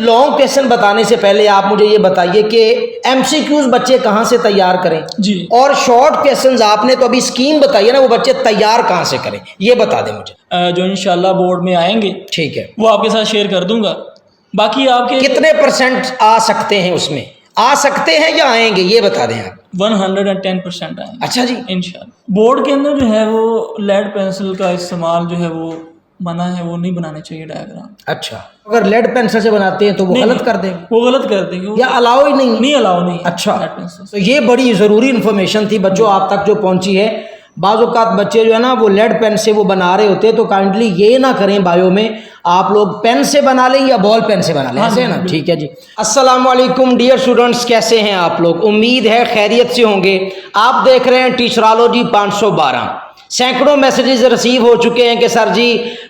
Long question बताने से पहले आप मुझे ये बताइए कि एमसीक्यूज बच्चे कहाँ से तैयार करें जी। और शॉर्ट क्वेश्चंस आपने तो अभी स्कीम बताई है ना, वो बच्चे तैयार कहाँ से करें ये बता दें मुझे। जो इंशाल्लाह बोर्ड में आएंगे ठीक है, वो आपके साथ शेयर कर दूंगा। बाकी आपके कितने % आ सकते हैं उसमें, आ सकते हैं या आएंगे ये बता दें आप। 110% आएंगे अच्छा जी, इंशाल्लाह। बोर्ड के अंदर जो है वो लेड पेंसिल का इस्तेमाल जो है वो मना है, वो नहीं बनाने चाहिए डायग्राम। अच्छा, अगर लेड पेंसिल से बनाते हैं तो वो नहीं, गलत कर देंगे वो गलत कर देंगे या अलाउ ही नहीं? नहीं, अलाउ नहीं है अच्छा, लेड पेंसिल। तो ये बड़ी ज़रूरी इन्फॉर्मेशन थी बच्चों आप तक जो पहुंची है। बाज़-औक़ात बच्चे जो है ना वो लेड पेन से वो बना रहे होते हैं, तो काइंडली ये ना करें बायो में, आप लोग पेन से बना लें या बॉल पेन से बना लें, ऐसे है ना। ठीक है जी। अस्सलाम वालेकुम डियर स्टूडेंट्स, कैसे हैं आप लोग? उम्मीद है खैरियत से होंगे। आप देख रहे हैं टीचरॉलॉजी 512। सैकड़ों मैसेजेस रिसीव हो चुके हैं कि सर जी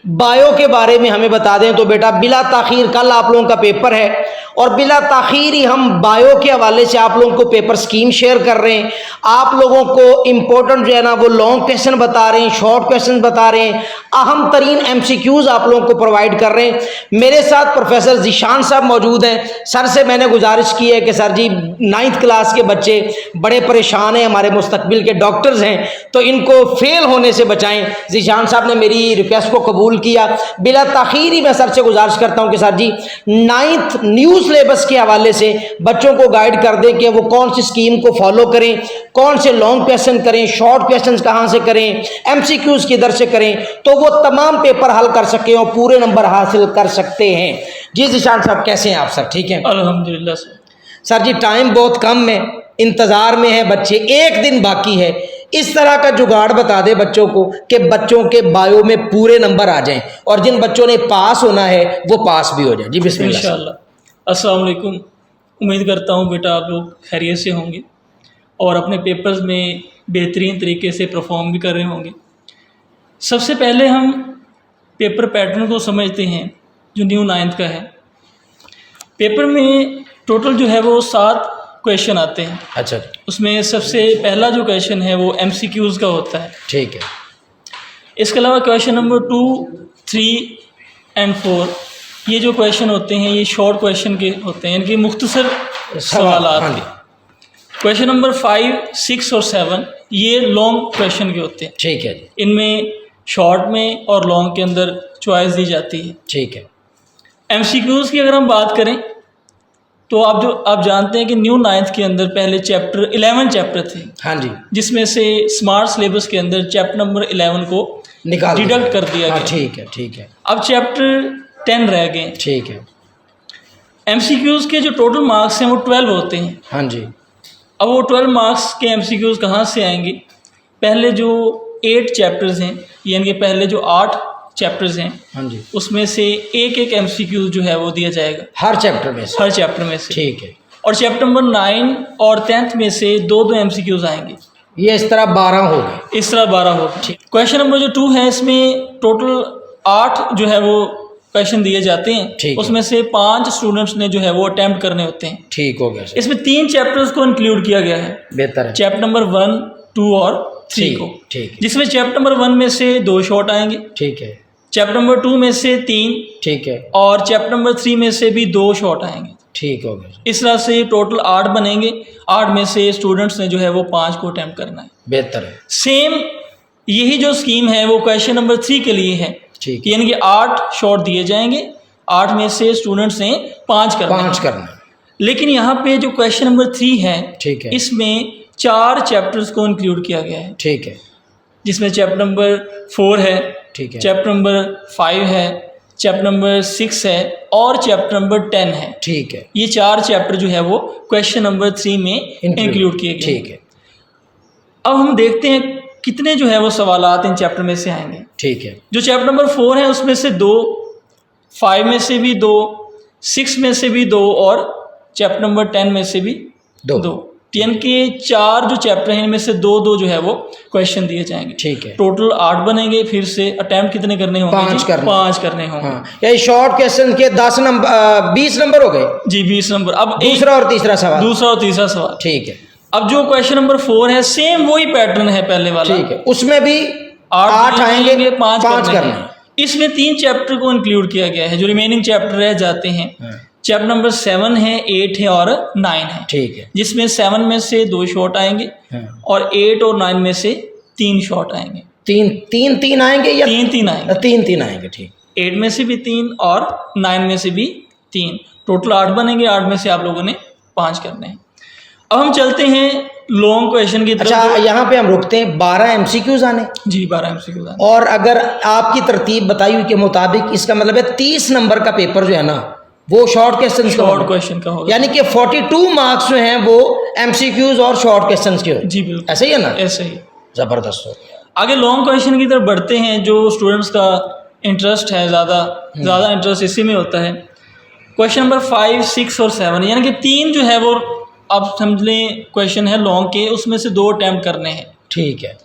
बायो के बारे में हमें बता दें। तो बेटा बिला ताखीर कल आप लोगों का पेपर है और बिला ताखीर ही हम बायो के हवाले से आप लोगों को पेपर स्कीम शेयर कर रहे हैं। आप लोगों को इम्पोर्टेंट जो है ना वो लॉन्ग क्वेश्चन बता रहे हैं, शॉर्ट क्वेश्चन बता रहे हैं, अहम तरीन एमसीक्यूज आप लोगों को प्रोवाइड कर रहे हैं। मेरे साथ प्रोफेसर ज़ीशान साहब मौजूद हैं। सर से मैंने गुजारिश की है कि सर जी 9th क्लास के बच्चे बड़े परेशान हैं, हमारे मुस्तकबिल के डॉक्टर्स हैं, तो इनको फेल होने से बचाएं। ज़ीशान साहब ने मेरी रिक्वेस्ट को कबूल किया। बिला ताखीर ही मैं सर से गुजारिश करता हूं कि सर जी 9th न्यू सिलेबस के हवाले से बच्चों को गाइड कर दें कि वो कौन सी स्कीम को फॉलो करें, कौन से लॉन्ग क्वेश्चन करें, शॉर्ट क्वेश्चन कहाँ से करें, एमसीक्यूज किधर से करें, तो वो तमाम पेपर हल कर सकें और पूरे नंबर हासिल कर सकते हैं। जी ज़ीशान साहब कैसे हैं आप सर? ठीक हैं अल्हम्दुलिल्लाह सर जी। टाइम बहुत कम है, इंतज़ार में है बच्चे, एक दिन बाकी है। इस तरह का जुगाड़ बता दे बच्चों को कि बच्चों के बायो में पूरे नंबर आ जाएं और जिन बच्चों ने पास होना है वो पास भी हो जाए। जी बिस्मिल्लाह। इंशाल्लाह। अस्सलाम वालेकुम। उम्मीद करता हूँ बेटा आप लोग खैरियत से होंगे और अपने पेपर्स में बेहतरीन तरीके से परफॉर्म भी कर रहे होंगे। सबसे पहले हम पेपर पैटर्न को समझते हैं जो न्यू 9th का है। पेपर में टोटल जो है वो 7 क्वेश्चन आते हैं। अच्छा, उसमें सबसे पहला जो क्वेश्चन है वो एमसीक्यूज़ का होता है। ठीक है। इसके अलावा क्वेश्चन नंबर 2, 3 एंड 4 ये जो क्वेश्चन होते हैं ये शॉर्ट क्वेश्चन के होते हैं, इनके मुख्तसर सवाल आते हैं। क्वेश्चन नंबर 5, 6 और 7 ये लॉन्ग क्वेश्चन के होते हैं। ठीक है। इनमें शॉर्ट में और लॉन्ग के अंदर चॉइस दी जाती है। ठीक है। एमसीक्यूज़ की अगर हम बात करें तो आप जानते हैं कि न्यू 9th के अंदर पहले चैप्टर 11 चैप्टर थे। हाँ जी। जिसमें से स्मार्ट सिलेबस के अंदर चैप्टर नंबर 11 को निकाल डिडक्ट कर दिया गया। ठीक है। ठीक है। अब चैप्टर 10 रह गए। ठीक है। एमसीक्यूज़ के जो टोटल मार्क्स हैं वो 12 होते हैं। हाँ जी। अब वो 12 मार्क्स के एमसीक्यूज़ कहाँ से आएंगे? पहले जो 8 चैप्टर्स हैं यानी कि पहले जो 8 चैप्टर्स हैं, हाँ जी, उसमें से एक एमसीक्यू जो है वो दिया जाएगा हर चैप्टर में से। हर चैप्टर में से। ठीक है। और चैप्टर नंबर 9 और 10th में से 2 एमसीक्यूज आएंगे। ये इस तरह 12 हो गए। इस तरह 12 हो गए। क्वेश्चन नंबर जो 2 है इसमें टोटल 8 जो है वो क्वेश्चन दिए जाते हैं। उसमें से 5 स्टूडेंट्स ने जो है वो अटेम्प्ट करने होते हैं। ठीक हो गया। इसमें 3 चैप्टर्स को इंक्लूड किया गया है। बेहतर है। चैप्टर नंबर 1, 2 और 3 को। ठीक। जिसमें चैप्टर नंबर 1 में से 2 शॉर्ट आएंगे। ठीक है। चैप्टर नंबर 2 में से 3। ठीक है। और चैप्टर नंबर 3 में से भी 2 शॉर्ट आएंगे। ठीक हो गया। इस तरह से टोटल 8 बनेंगे। 8 में से स्टूडेंट्स ने जो है वो 5 को अटेम्प्ट करना है। बेहतर है। सेम यही जो स्कीम है वो क्वेश्चन नंबर 3 के लिए है। ठीक। यानी कि 8 शॉर्ट दिए जाएंगे, 8 में से स्टूडेंट्स ने 5 करना। लेकिन यहाँ पे जो क्वेश्चन नंबर 3 है, ठीक है, इसमें 4 चैप्टर्स को इंक्लूड किया गया है। ठीक है। जिसमें चैप्टर नंबर 4 है, ठीक है, चैप्टर नंबर 5 है, चैप्टर नंबर 6 है और चैप्टर नंबर 10 है। ठीक है। ये 4 चैप्टर जो है वो क्वेश्चन नंबर 3 में इंक्लूड किए गए। ठीक है। अब हम देखते हैं कितने जो है वो सवालात इन चैप्टर में से आएंगे। ठीक है। जो चैप्टर नंबर 4 है उसमें से 2, 5 में से भी 2, 6 में से भी 2 और चैप्टर नंबर 10 में से भी 2। यानी कि 4 जो चैप्टर हैं इनमें से 2 जो है वो क्वेश्चन दिए जाएंगे। ठीक है। टोटल 8 बनेंगे। फिर से अटेम्प्ट कितने करने होंगे? 5 करने होंगे। हाँ। शॉर्ट क्वेश्चन के 20 नंबर हो गए। जी 20 नंबर। अब दूसरा और तीसरा सवाल। ठीक है। अब जो क्वेश्चन नंबर 4 है सेम वही पैटर्न है पहले वाला। ठीक है। उसमें भी 8 आएंगे, 5 करने। इसमें 3 चैप्टर को इंक्लूड किया गया है। जो रिमेनिंग चैप्टर रह जाते हैं चैप्टर नंबर 7 है, 8 है और 9 है। ठीक है, जिसमें 7 में से 2 शॉर्ट आएंगे और 8 और 9 में से 3 शॉर्ट आएंगे। तीन आएंगे या 3 आएंगे? तीन आएंगे। ठीक, 8 में से भी 3 और 9 में से भी 3, टोटल 8 बनेंगे। 8 में से आप लोगों ने 5 करने हैं। अब हम चलते हैं लॉन्ग क्वेश्चन की तरफ। अच्छा, यहाँ पे हम रुकते हैं। 12 MCQs आने जी, 12 MCQ आने। और अगर आपकी तरतीब बताई हुई के मुताबिक, इसका मतलब है 30 नंबर का पेपर जो है ना वो शॉर्ट क्वेश्चन का होगा, यानी कि 42 मार्क्स जो हैं वो MCQs और शॉर्ट क्वेश्चन के हो। जी बिल्कुल, ऐसे ही है ना? ऐसे ही। जबरदस्त हो। आगे लॉन्ग क्वेश्चन की तरफ बढ़ते हैं। जो स्टूडेंट्स का इंटरेस्ट है, ज़्यादा इंटरेस्ट इसी में होता है। क्वेश्चन नंबर 5, 6 और 7, यानी कि 3 जो है वो आप समझ लें क्वेश्चन है लॉन्ग के, उसमें से 2 अटैम्प्ट करने हैं। ठीक है,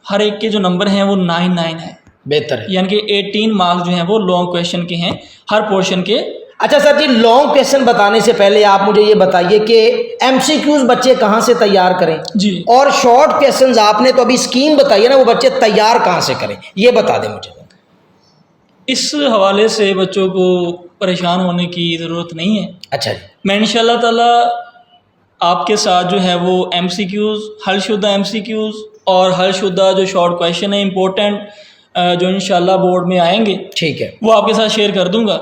हर एक के जो नंबर हैं वो 9 है। बेहतर है, यानी कि 18 मार्क्स जो हैं वो लॉन्ग क्वेश्चन के हैं हर पोर्शन के। अच्छा सर जी, लॉन्ग क्वेश्चन बताने से पहले आप मुझे ये बताइए कि MCQs बच्चे कहाँ से तैयार करें जी, और शॉर्ट क्वेश्चंस आपने तो अभी स्कीम बताई है ना, वो बच्चे तैयार कहाँ से करें, ये बता दें मुझे। इस हवाले से बच्चों को परेशान होने की ज़रूरत नहीं है। अच्छा जी, मैं इंशाल्लाह ताला आपके साथ जो है वो MCQs, हलशुदा MCQs और हलशुदा जो शॉर्ट क्वेश्चन है इम्पोर्टेंट, जो इंशाल्लाह बोर्ड में आएंगे, ठीक है, वो आपके साथ शेयर कर दूंगा।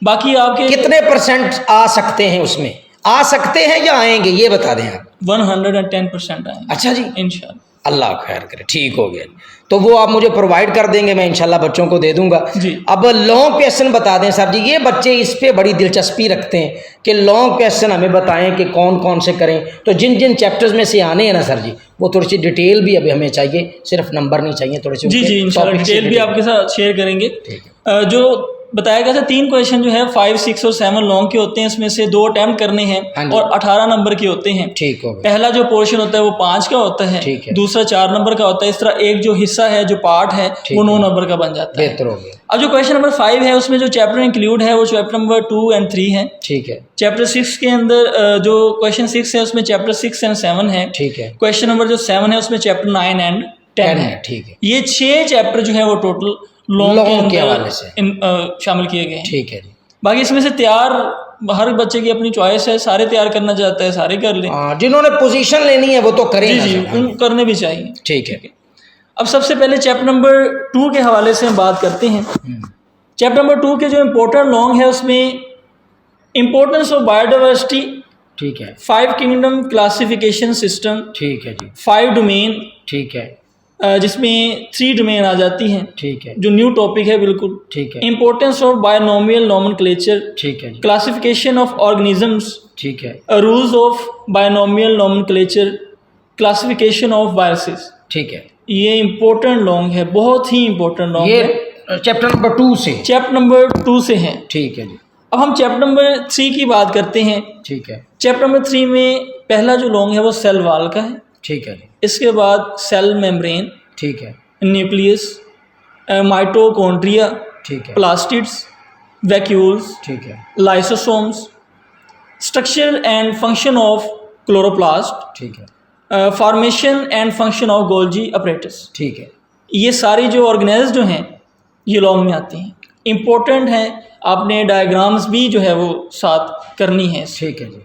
बाकी आपके कितने % आ सकते हैं, उसमें आ सकते हैं या आएंगे, ये बता दें आप। 110% आएंगे। अच्छा जी, इंशाल्लाह। अल्लाह खैर करे, ठीक हो गया। तो वो आप मुझे प्रोवाइड कर देंगे, मैं इंशाल्लाह बच्चों को दे दूंगा जी। अब लॉन्ग क्वेश्चन बता दें सर जी, ये बच्चे इस पे बड़ी दिलचस्पी रखते हैं कि लॉन्ग क्वेश्चन हमें बताएं कि कौन कौन से करें। तो जिन जिन चैप्टर्स में से आने हैं ना सर जी, वो थोड़ी सी डिटेल भी अभी हमें चाहिए, सिर्फ नंबर नहीं चाहिए, थोड़ी सी। जी जी, इंशाल्लाह डिटेल भी आपके साथ शेयर करेंगे। जो बताया गया था 3 क्वेश्चन जो है 5, 6 और 7 लॉन्ग के होते हैं, इसमें से 2 अटैम्प्ट करने हैं और 18 नंबर के होते हैं। ठीक हो गया। पहला जो पोर्शन होता है वो 5 का होता है, दूसरा 4 नंबर का होता है। इस तरह एक जो हिस्सा है, जो पार्ट है, वो 9 नंबर का बन जाता है। बेहतर हो गया। अब जो क्वेश्चन नंबर 5 है उसमें जो चैप्टर इंक्लूड है वो चैप्टर नंबर 2 और 3 है। ठीक है। चैप्टर 6 के अंदर जो क्वेश्चन 6 है उसमें चैप्टर 6 और 7 है। ठीक है। क्वेश्चन नंबर जो 7 है उसमें चैप्टर 9 और 10 है। ठीक है। ये 6 चैप्टर जो है वो टोटल लॉन्ग के हवाले से शामिल किए गए हैं। ठीक है जी। बाकी इसमें से तैयार हर बच्चे की अपनी चॉइस है, सारे तैयार करना चाहता है सारे कर लें। जिन्होंने पोजीशन लेनी है वो तो करें। जी जी, उन करने भी चाहिए। ठीक है। अब सबसे पहले चैप्टर नंबर 2 के हवाले से हम बात करते हैं। चैप्टर नंबर 2 के जो इम्पोर्टेंट लॉन्ग है उसमें इम्पोर्टेंस ऑफ बायोडाइवर्सिटी, ठीक है, 5 किंगडम क्लासिफिकेशन सिस्टम, ठीक है जी, 5 डोमेन, ठीक है, जिसमें 3 डोमेन आ जाती हैं, ठीक है, जो न्यू टॉपिक है बिल्कुल, ठीक है, इम्पोर्टेंस ऑफ बायोनोमियल नोमेनक्लेचर, ठीक है, क्लासिफिकेशन ऑफ ऑर्गेनिजम्स, ठीक है, rules of binomial nomenclature, classification of viruses. ठीक है। ये इम्पोर्टेंट लॉन्ग है, बहुत ही इम्पोर्टेंट लॉन्ग है। ये चैप्टर नंबर 2 से, चैप्टर नंबर 2 से है। ठीक है जी। अब हम चैप्टर नंबर 3 की बात करते हैं। ठीक है। चैप्टर नंबर 3 में पहला जो लॉन्ग है वो सेल वॉल का है। ठीक है। इसके बाद सेल मेम्ब्रेन, ठीक है, न्यूक्लियस, माइटोकॉन्ड्रिया, ठीक है, प्लास्टिड्स, वैक्यूल्स, ठीक है, lysosomes, structure and function of chloroplast, ठीक है, formation and function of Golgi apparatus. ठीक है। ये सारी जो ऑर्गेनाइज जो हैं ये लॉन्ग में आती हैं, इम्पोर्टेंट हैं। आपने डायग्राम्स भी जो है वो साथ करनी है। ठीक है जी।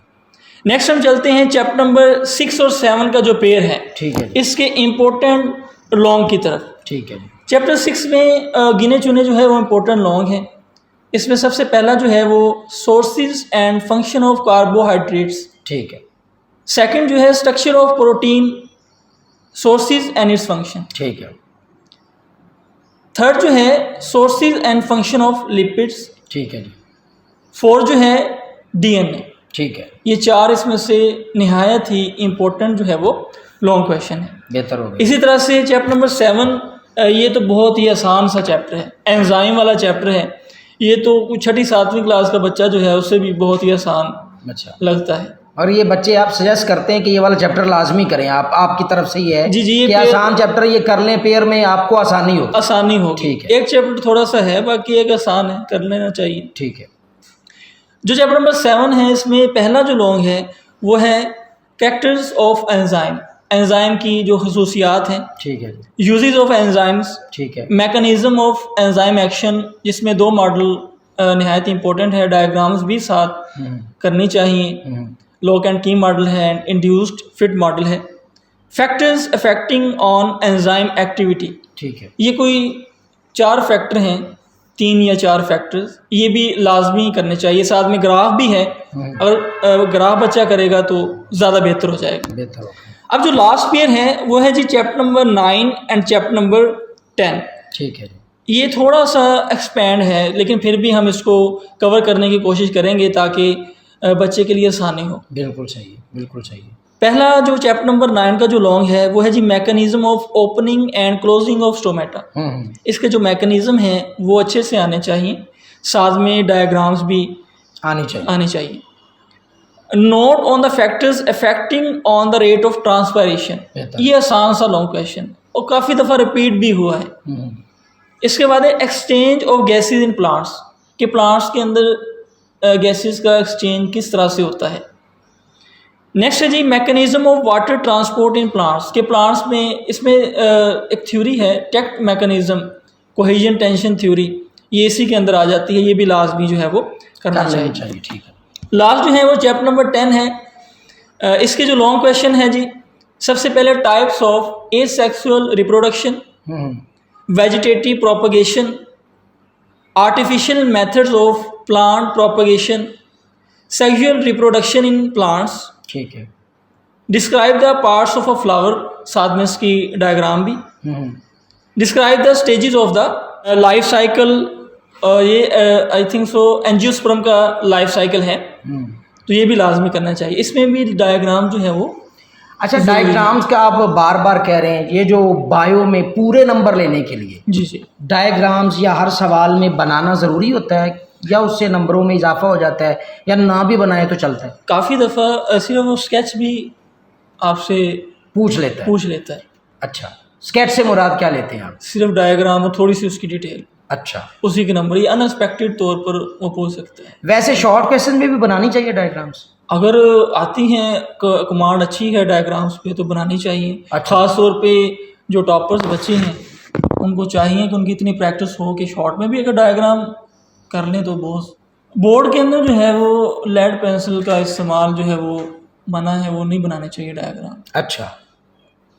नेक्स्ट हम चलते हैं चैप्टर नंबर 6 और 7 का जो पेयर है, ठीक है, इसके इम्पोर्टेंट लॉन्ग की तरफ। ठीक है जी। चैप्टर 6 में गिने चुने जो है वो इम्पोर्टेंट लॉन्ग हैं। इसमें सबसे पहला जो है वो sources and function of carbohydrates, ठीक है। सेकंड जो है structure of protein, sources and its function. ठीक है। थर्ड जो है sources and function of lipids. ठीक है जी। फोर्थ जो है डीएनए। ठीक है। ये 4 इसमें से निहायत ही इम्पोर्टेंट जो है वो लॉन्ग क्वेश्चन है। बेहतर हो गया। इसी तरह से चैप्टर नंबर 7, ये तो बहुत ही आसान सा चैप्टर है, एंजाइम वाला चैप्टर है। ये तो कुछ 6ठी 7वीं क्लास का बच्चा जो है उससे भी बहुत ही आसान अच्छा लगता है। और ये बच्चे आप सजेस्ट करते हैं कि ये वाला चैप्टर लाजमी करें, आपकी तरफ से ये है जी जी, कि आसान चैप्टर ये कर लें, पेयर में आपको आसानी हो। आसानी होगी। ठीक है। एक चैप्टर थोड़ा सा है, बाकी एक आसान है, कर लेना चाहिए। ठीक है। जो चैप्टर नंबर 7 है इसमें पहला जो लॉन्ग है वो है कैरेक्टर्स ऑफ एंजाइम, एंजाइम की जो खसूसियात हैं। ठीक है। यूजेस ऑफ एंजाइम्स, ठीक है। मैकेनिज्म ऑफ एंजाइम एक्शन, जिसमें 2 मॉडल नहायत इम्पोर्टेंट है। डायग्राम्स भी साथ करनी चाहिए। लॉक एंड की मॉडल है, इंड्यूस्ड फिट मॉडल है। Factors affecting on enzyme activity, ठीक है, ये कोई 4 फैक्टर हैं, 3 या 4 फैक्टर्स, ये भी लाजमी करने चाहिए। साथ में ग्राफ भी है, अगर ग्राफ बच्चा करेगा तो ज़्यादा बेहतर हो जाएगा। बेहतर होगा। अब जो लास्ट पेयर है वो है जी chapter number 9 and chapter number 10। ठीक है जी। ये थोड़ा सा एक्सपेंड है, लेकिन फिर भी हम इसको कवर करने की कोशिश करेंगे ताकि बच्चे के लिए आसानी हो। बिल्कुल सही है, बिल्कुल सही है। पहला जो चैप्टर नंबर 9 का जो लॉन्ग है वो है जी mechanism of opening and closing of stomata. इसके जो मैकेनिज्म हैं वो अच्छे से आने चाहिए, साथ में डायग्राम्स भी आने चाहिए। Note on the factors affecting on the rate of transpiration, ये आसान सा लॉन्ग क्वेश्चन और काफ़ी दफ़ा रिपीट भी हुआ है। इसके बाद है exchange of gases in plants, कि प्लांट्स के अंदर गैसेज का एक्सचेंज किस तरह से होता है। नेक्स्ट है जी mechanism of water transport in plants, के प्लांट्स में इसमें एक थ्योरी है tact mechanism, cohesion tension theory, ये इसी के अंदर आ जाती है। ये भी लाजमी जो है वो करना चाहिए। ठीक है। लास्ट जो है वो चैप्टर नंबर 10 है। इसके जो लॉन्ग क्वेश्चन है जी, सबसे पहले types of asexual reproduction, vegetative propagation, artificial methods of plant propagation, sexual reproduction in plants, ठीक है। Describe the parts of a flower, साथ में इसकी डायग्राम भी। Describe the stages of the life cycle, ये आई थिंक सो एंजियोस्पर्म का life cycle है, तो ये भी लाजमी करना चाहिए। इसमें भी डायग्राम जो है वो अच्छा, डायग्राम्स का आप बार बार कह रहे हैं, ये जो बायो में पूरे नंबर लेने के लिए जी डायग्राम्स या हर सवाल में बनाना ज़रूरी होता है, या उससे नंबरों में इजाफा हो जाता है, या ना भी बनाए तो चलता है? काफ़ी दफ़ा सिर्फ वो स्केच भी आपसे पूछ लेता है। अच्छा, स्केच से मुराद क्या लेते हैं आप? सिर्फ डायग्राम और थोड़ी सी उसकी डिटेल, अच्छा, उसी के नंबर, ये अनएक्सपेक्टेड तौर पर वो पूछ सकते हैं। वैसे शॉर्ट क्वेश्चन में भी बनानी चाहिए डायग्राम्स? अगर आती हैं कमांड अच्छी है डायग्राम्स पे तो बनानी चाहिए। अच्छा। ख़ास तौर पे जो टॉपर्स बच्चे हैं उनको चाहिए कि उनकी इतनी प्रैक्टिस हो कि शॉर्ट में भी अगर डायग्राम कर लें तो बहुत। बोर्ड के अंदर जो है वो लेड पेंसिल का इस्तेमाल जो है वो मना है, वो नहीं बनाने चाहिए डायग्राम। अच्छा,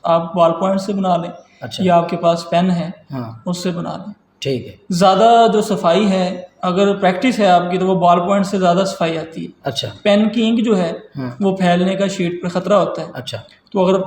आप बॉल पॉइंट से बना लें, अच्छा, या आपके पास पेन है हाँ, उससे बना लें। ठीक है। ज़्यादा जो सफाई है, अगर प्रैक्टिस है आपकी तो वो बॉल पॉइंट से ज़्यादा सफाई आती है। अच्छा, पेन की इंक जो है हाँ, वो फैलने का शीट पर ख़तरा होता है। अच्छा, तो अगर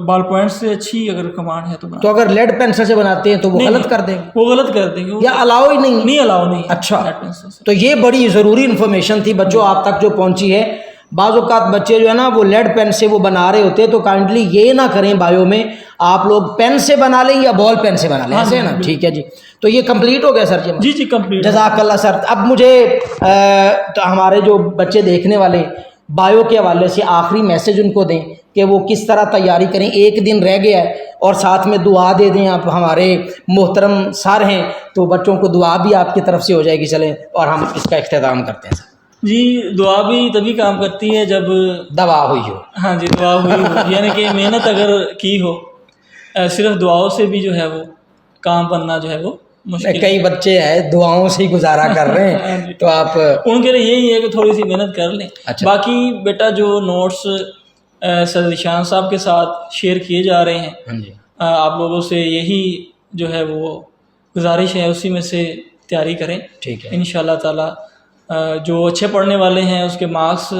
बॉल पॉइंट से अच्छी अगर कमांड है तो अगर लेड पेंसिल से बनाते हैं तो वो गलत कर देंगे, वो गलत कर देंगे, या अलाउ ही नहीं अलाउ नहीं। अच्छा, लेड पेंसिल से। तो ये बड़ी ज़रूरी इन्फॉर्मेशन थी बच्चों आप तक जो पहुंची है। बाज़ औक़ात बच्चे जो है ना वो लेड पेन से वो बना रहे होते हैं, तो काइंडली ये ना करें बायो में, आप लोग पेन से बना लें या बॉल पेन से बना लें, ऐसे है ना? ठीक है जी। तो ये कंप्लीट हो गया सर जी? जी कंप्लीट। जज़ाकल्लाह सर। अब मुझे तो हमारे जो बच्चे देखने वाले बायो के हवाले से आखिरी मैसेज उनको दें कि वो किस तरह तैयारी करें। एक दिन रह गया है और साथ में दुआ दे दें, आप हमारे मोहतरम सर हैं तो बच्चों को दुआ भी आपकी तरफ से हो जाएगी। चलें और हम इसका इख्तिताम करते हैं। जी, दुआ भी तभी काम करती है जब दवा हुई हो। हाँ जी, दुआ हुई हो, यानी कि मेहनत अगर की हो। सिर्फ दुआओं से भी जो है वो काम बनना जो है वो मुश्किल। कई बच्चे हैं दुआओं से ही गुजारा कर रहे हैं तो आप उनके लिए यही है कि थोड़ी सी मेहनत कर लें। अच्छा। बाकी बेटा जो नोट्स सर ज़ीशान साहब के साथ शेयर किए जा रहे हैं, हाँ जी, आप लोगों से यही जो है वो गुजारिश है, उसी में से तैयारी करें। ठीक है, इंशाल्लाह ताला जो अच्छे पढ़ने वाले हैं उसके मार्क्स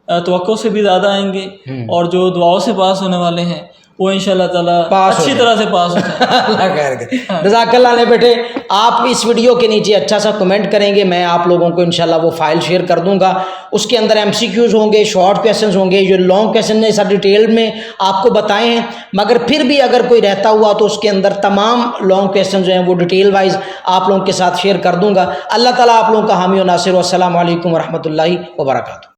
तवक्को से भी ज़्यादा आएंगे, और जो दुआओं से पास होने वाले हैं वो इंशाल्लाह ताला अच्छी तरह से पास होता है। अल्लाह खैर करे। जज़ाकल्लाह ने बेटे, आप इस वीडियो के नीचे अच्छा सा कमेंट करेंगे, मैं आप लोगों को इंशाल्लाह वो फाइल शेयर कर दूंगा। उसके अंदर MCQs होंगे, शॉर्ट क्वेश्चंस होंगे, जो लॉन्ग क्वेश्चन ने सब डिटेल में आपको बताए हैं, मगर फिर भी अगर कोई रहता हुआ तो उसके अंदर तमाम लॉन्ग क्वेश्चन जो हैं वो डिटेल वाइज आप लोगों के साथ शेयर कर दूंगा। अल्लाह ताला आप लोगों का हामी और नासिर। अस्सलामु अलैकुम वरहमतुल्लाहि वबरकातुहू।